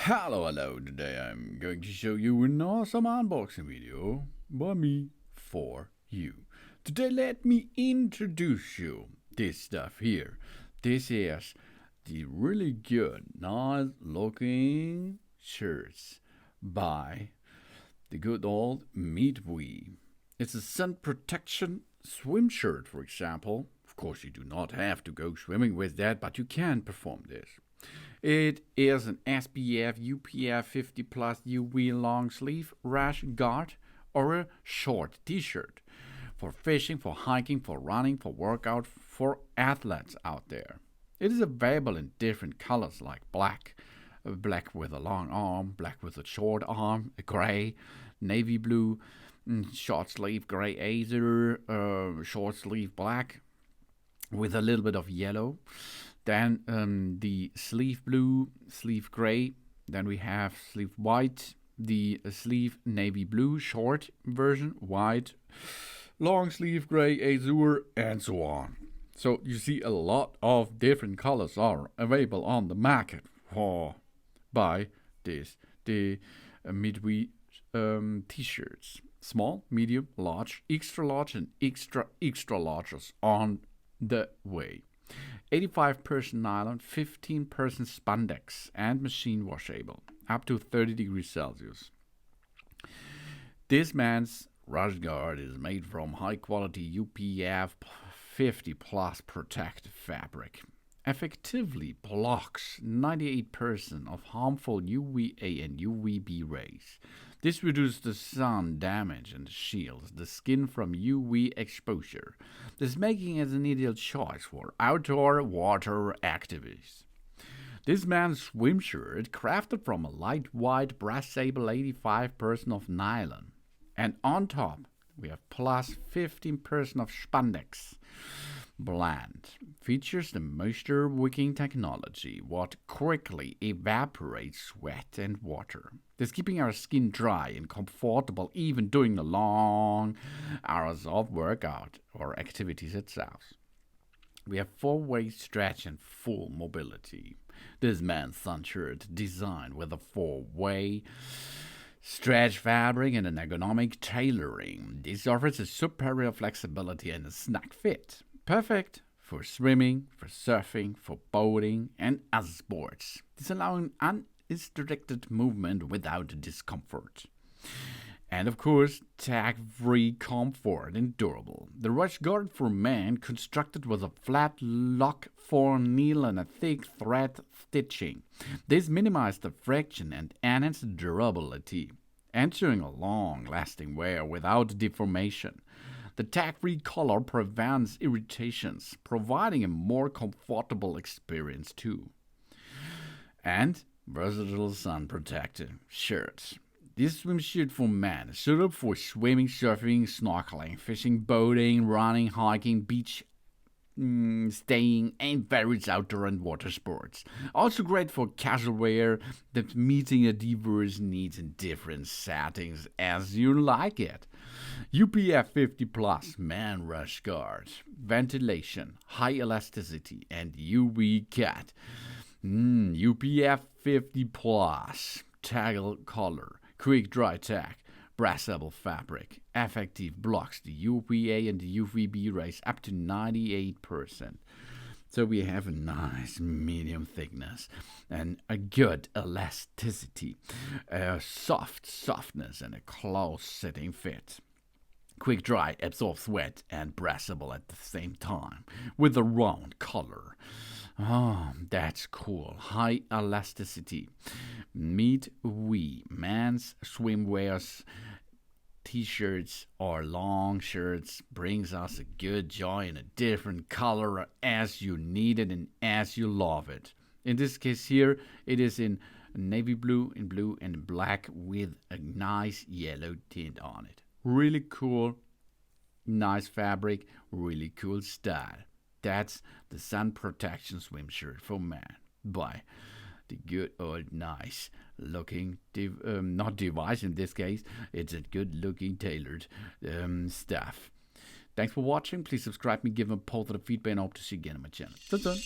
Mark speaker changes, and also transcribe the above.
Speaker 1: Hello, today I'm going to show you an awesome unboxing video by me for you. Today let me introduce you this stuff here. This is the really good, nice looking shirts by the good old Midwee. It's a sun protection swim shirt, for example. Of course, you do not have to go swimming with that, but you can perform this. It is an SPF UPF 50 plus UV long sleeve rash guard or a short t-shirt for fishing, for hiking, for running, for workout, for athletes out there. It is available in different colors like black with a long arm, black with a short arm, gray, navy blue, short sleeve gray azer, short sleeve black with a little bit of yellow. Then the sleeve blue, sleeve gray. Then we have sleeve white, the sleeve navy blue, short version, white, long sleeve gray, azure, and so on. So you see a lot of different colors are available on the market by the Midwee t-shirts. Small, medium, large, extra large, and extra larges on the way. 85% nylon, 15% spandex, and machine washable, up to 30 degrees Celsius. This man's Rash guard is made from high quality UPF 50 plus protective fabric. Effectively blocks 98% of harmful UVA and UVB rays. This reduces the sun damage and shields the skin from UV exposure, thus making it an ideal choice for outdoor water activities. This man's swim shirt crafted from a lightweight breathable 85% of nylon, and on top we have plus 15% of spandex blend. Features the moisture-wicking technology, what quickly evaporates sweat and water, thus keeping our skin dry and comfortable even during the long hours of workout or activities itself. We have four-way stretch and full mobility. This man's sun shirt designed with a four-way stretch fabric and an ergonomic tailoring. This offers a superior flexibility and a snug fit. Perfect for swimming, for surfing, for boating, and other sports. This allows unrestricted movement without discomfort. And of course, tag-free comfort and durable. The Rash guard for men constructed with a flat lock for nylon and thick thread stitching. This minimizes the friction and enhances durability, ensuring a long-lasting wear without deformation. The tag-free color prevents irritations, providing a more comfortable experience too. And versatile sun protective shirts. This swim shirt for men is suitable for swimming, surfing, snorkeling, fishing, boating, running, hiking, beach staying, and various outdoor and water sports. Also great for casual wear that meeting a diverse needs in different settings as you like it. UPF 50 plus man Rash guard, ventilation, high elasticity, and UV cut. UPF 50 plus, tag color, quick dry tag, breathable fabric, effective blocks the UVA and the UVB rays up to 98%. So we have a nice medium thickness and a good elasticity, a softness, and a close-sitting fit. Quick dry, absorbs sweat, and breathable at the same time, with a round color. Oh, that's cool. High elasticity. Midwee men's swimwears, t-shirts or long shirts brings us a good joy in a different color as you need it and as you love it. In this case here, it is in navy blue, in blue, and in black with a nice yellow tint on it. Really cool, nice fabric, really cool style. That's the sun protection swim shirt for men by the good old nice looking, not device in this case, it's a good looking tailored stuff. Thanks for watching. Please subscribe me, give me positive feedback, and I hope to see you again on my channel. Done.